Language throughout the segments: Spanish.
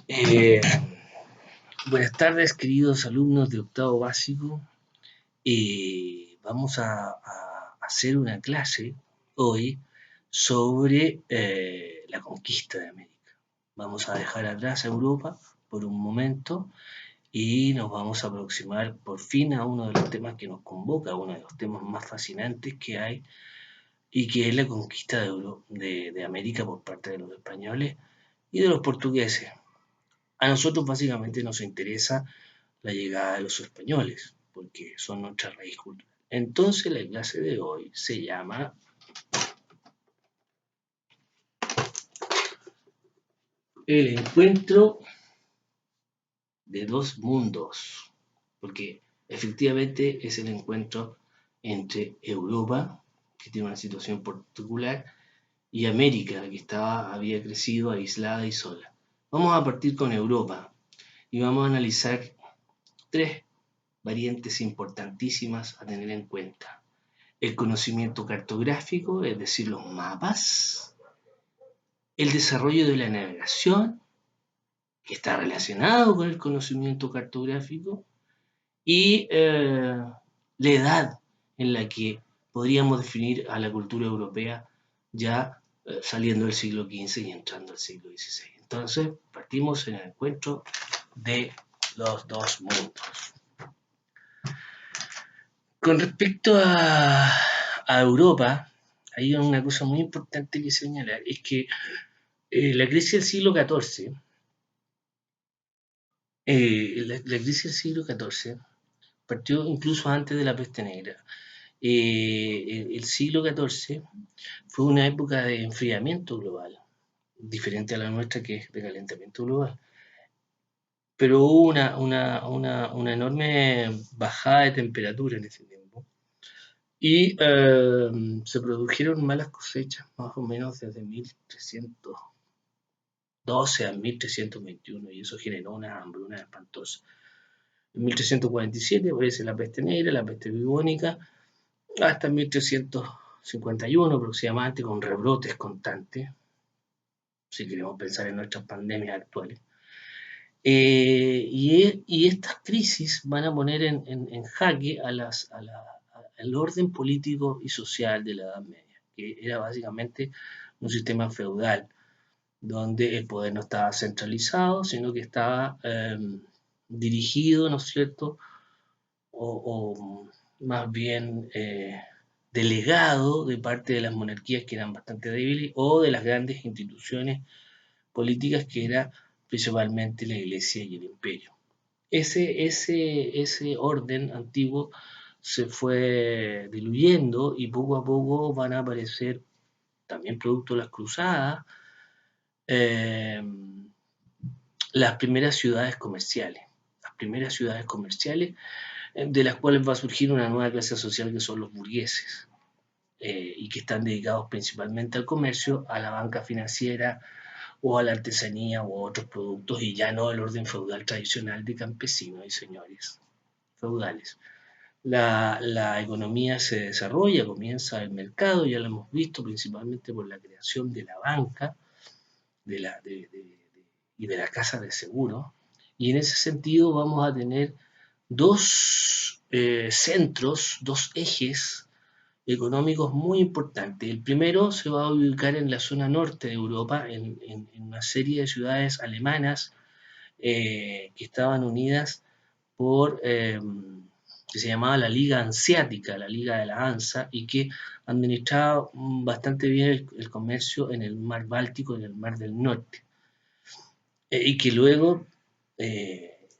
Eh, Buenas tardes, queridos alumnos de octavo básico. Vamos a hacer una clase hoy sobre la conquista de América. Vamos a dejar atrás a Europa por un momento y nos vamos a aproximar por fin a uno de los temas que nos convoca, uno de los temas más fascinantes que hay, y que es la conquista de América por parte de los españoles y de los portugueses. A nosotros básicamente nos interesa la llegada de los españoles, porque son nuestra raíz cultural. Entonces la clase de hoy se llama El encuentro de dos mundos, porque efectivamente es el encuentro entre Europa, que tiene una situación particular, y América, que había crecido aislada y sola. Vamos a partir con Europa y vamos a analizar tres variantes importantísimas a tener en cuenta. El conocimiento cartográfico, es decir, los mapas, el desarrollo de la navegación, que está relacionado con el conocimiento cartográfico, y la edad en la que podríamos definir a la cultura europea ya saliendo del siglo XV y entrando al siglo XVI. Entonces, partimos en el encuentro de los dos mundos. Con respecto a Europa, hay una cosa muy importante que señalar, es que la crisis del siglo XIV, la crisis del siglo XIV partió incluso antes de la peste negra. El siglo XIV fue una época de enfriamiento global, diferente a la nuestra que es de calentamiento global. Pero hubo una enorme bajada de temperatura en ese tiempo y se produjeron malas cosechas más o menos desde 1312 a 1321 y eso generó una hambruna espantosa. En 1347 aparece la peste negra, la peste bubónica, hasta 1351 aproximadamente, con rebrotes constantes, si queremos pensar en nuestras pandemias actuales. Y estas crisis van a poner en jaque al orden político y social de la Edad Media, que era básicamente un sistema feudal, donde el poder no estaba centralizado, sino que estaba dirigido, ¿no es cierto?, o más bien delegado de parte de las monarquías que eran bastante débiles o de las grandes instituciones políticas que era principalmente la Iglesia y el Imperio. Ese orden antiguo se fue diluyendo y poco a poco van a aparecer, también producto de las cruzadas, las primeras ciudades comerciales. Las primeras ciudades comerciales de las cuales va a surgir una nueva clase social que son los burgueses y que están dedicados principalmente al comercio, a la banca financiera o a la artesanía o a otros productos y ya no al orden feudal tradicional de campesinos y señores feudales. La economía se desarrolla, comienza el mercado, ya lo hemos visto principalmente por la creación de la banca y de la casa de seguro, y en ese sentido vamos a tener dos centros, dos ejes económicos muy importantes. El primero se va a ubicar en la zona norte de Europa, en una serie de ciudades alemanas que estaban unidas por, que se llamaba la Liga Hanseática, la Liga de la Hansa, y que administraba bastante bien el comercio en el mar Báltico, en el mar del Norte. Y que luego,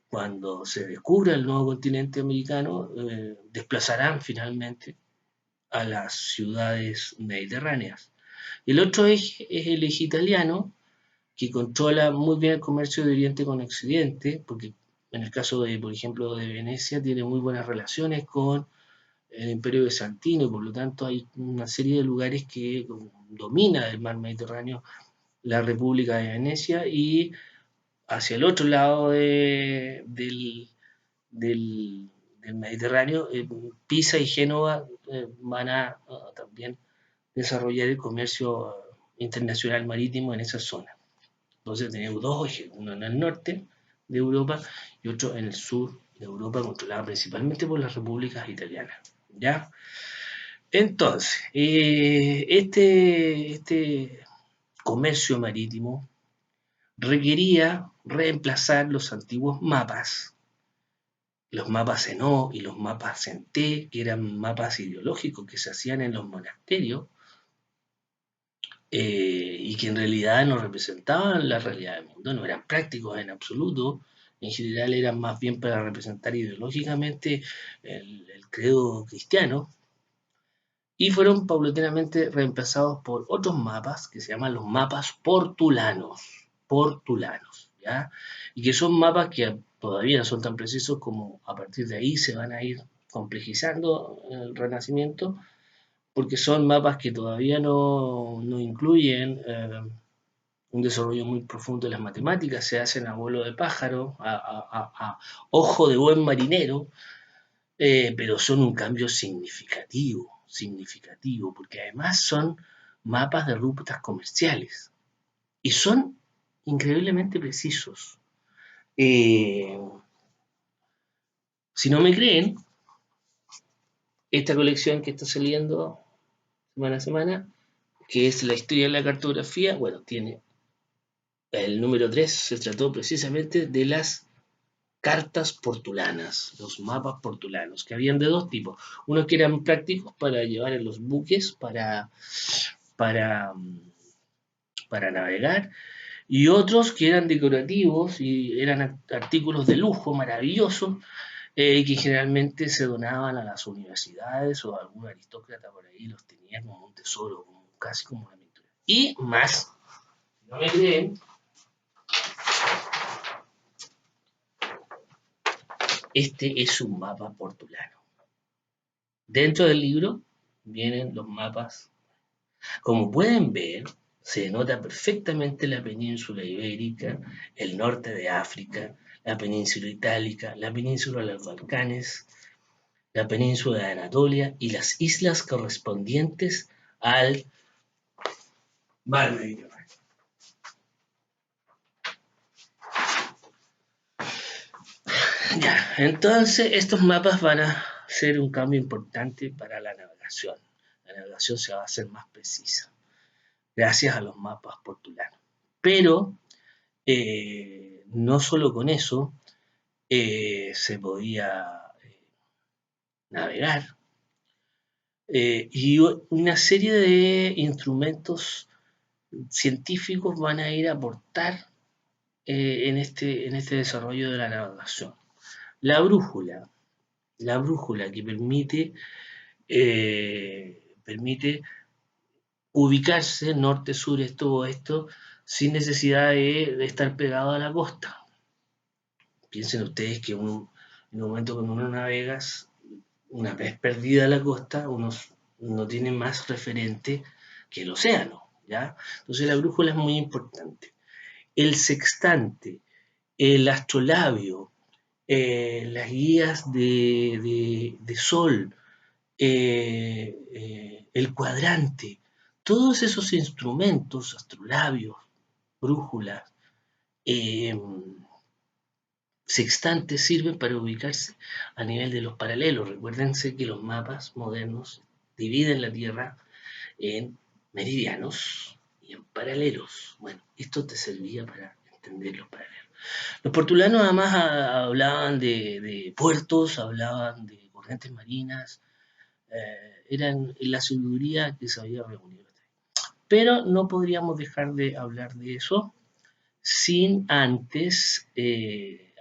cuando se descubra el nuevo continente americano, desplazarán finalmente a las ciudades mediterráneas. El otro eje es el eje italiano, que controla muy bien el comercio de Oriente con Occidente, porque en el caso de, por ejemplo, de Venecia, tiene muy buenas relaciones con el Imperio Bizantino, y por lo tanto hay una serie de lugares que domina el mar Mediterráneo la República de Venecia, y hacia el otro lado del Mediterráneo, Pisa y Génova van a también desarrollar el comercio internacional marítimo en esa zona. Entonces teníamos dos ejes, uno en el norte de Europa y otro en el sur de Europa, controlado principalmente por las repúblicas italianas. ¿Ya? Entonces, este comercio marítimo requería reemplazar los antiguos mapas, los mapas en O y los mapas en T, que eran mapas ideológicos que se hacían en los monasterios, y que en realidad no representaban la realidad del mundo, no eran prácticos en absoluto, en general eran más bien para representar ideológicamente el credo cristiano, y fueron paulatinamente reemplazados por otros mapas que se llaman los mapas portulanos, ¿ya? Y que son mapas que todavía no son tan precisos como a partir de ahí se van a ir complejizando en el Renacimiento, porque son mapas que todavía no incluyen un desarrollo muy profundo de las matemáticas, se hacen a vuelo de pájaro, a ojo de buen marinero, pero son un cambio significativo, porque además son mapas de rutas comerciales y son increíblemente precisos. Eh, si no me creen, esta colección que está saliendo semana a semana, que es la historia de la cartografía, bueno, tiene el número 3, se trató precisamente de las cartas portulanas, los mapas portulanos, que habían de dos tipos. Unos que eran prácticos para llevar en los buques, para, para navegar, y otros que eran decorativos y eran artículos de lujo maravillosos, que generalmente se donaban a las universidades o a algún aristócrata por ahí los tenía como un tesoro, casi como una pintura. Y más, no me creen, este es un mapa portulano. Dentro del libro vienen los mapas. Como pueden ver, se nota perfectamente la península ibérica, el norte de África, la península itálica, la península de los Balcanes, la península de Anatolia y las islas correspondientes al mar Mediterráneo. Ya, entonces estos mapas van a ser un cambio importante para la navegación. La navegación se va a hacer más precisa gracias a los mapas portulanos. Pero no solo con eso se podía navegar, y una serie de instrumentos científicos van a ir a aportar en este desarrollo de la navegación. La brújula, la brújula que permite ubicarse norte, sur, esto, oeste, sin necesidad de estar pegado a la costa. Piensen ustedes que en un momento cuando uno navega, una vez perdida la costa, uno no tiene más referente que el océano, ¿ya? Entonces la brújula es muy importante. El sextante, el astrolabio, las guías de sol, el cuadrante, todos esos instrumentos, astrolabios, brújulas, eh, sextantes sirven para ubicarse a nivel de los paralelos. Recuérdense que los mapas modernos dividen la Tierra en meridianos y en paralelos. Bueno, esto te servía para entender los paralelos. Los portulanos además hablaban de puertos, hablaban de corrientes marinas, eran la sabiduría que se había reunido. Pero no podríamos dejar de hablar de eso sin antes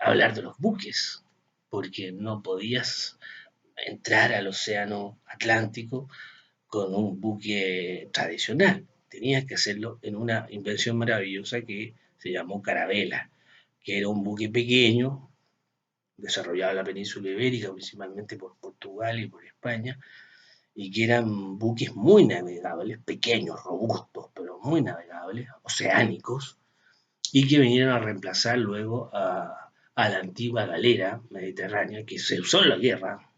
hablar de los buques, porque no podías entrar al océano Atlántico con un buque tradicional. Tenías que hacerlo en una invención maravillosa que se llamó carabela, que era un buque pequeño, desarrollado en la península ibérica, principalmente por Portugal y por España, y que eran buques muy navegables, pequeños, robustos, pero muy navegables, oceánicos, y que vinieron a reemplazar luego a la antigua galera mediterránea que se usó en la guerra,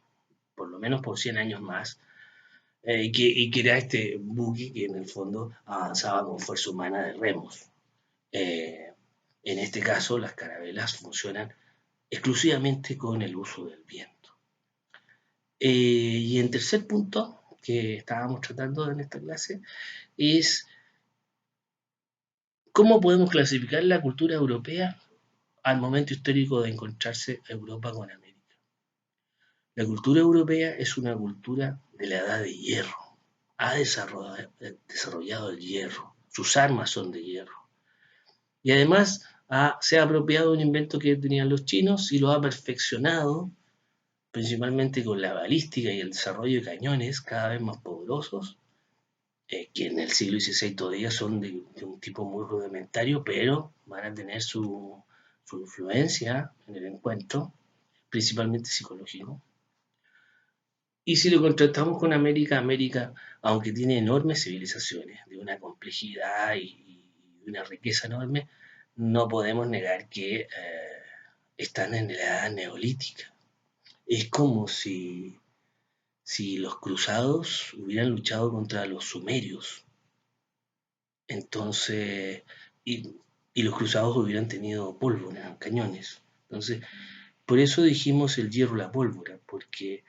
por lo menos por 100 años más, y que era este buque que en el fondo avanzaba con fuerza humana de remos. este caso, las carabelas funcionan exclusivamente con el uso del viento. Y en tercer punto, que estábamos tratando en esta clase, es cómo podemos clasificar la cultura europea al momento histórico de encontrarse Europa con América. La cultura europea es una cultura de la edad de hierro. Ha desarrollado el hierro. Sus armas son de hierro. Y además se ha apropiado de un invento que tenían los chinos y lo ha perfeccionado, principalmente con la balística y el desarrollo de cañones cada vez más poderosos, que en el siglo XVI todavía son de un tipo muy rudimentario, pero van a tener su influencia en el encuentro, principalmente psicológico. Y si lo contrastamos con América, América, aunque tiene enormes civilizaciones, de una complejidad y una riqueza enorme, no podemos negar que están en la edad neolítica. Es como si los cruzados hubieran luchado contra los sumerios. Entonces, y los cruzados hubieran tenido pólvora, cañones. Entonces, por eso dijimos el hierro, la pólvora, porque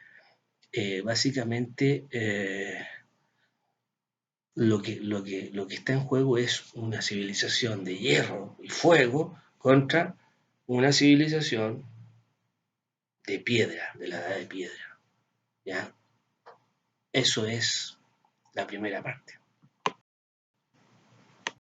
básicamente lo que está en juego es una civilización de hierro y fuego contra una civilización de piedra, de la edad de piedra. ¿Ya? Eso es la primera parte.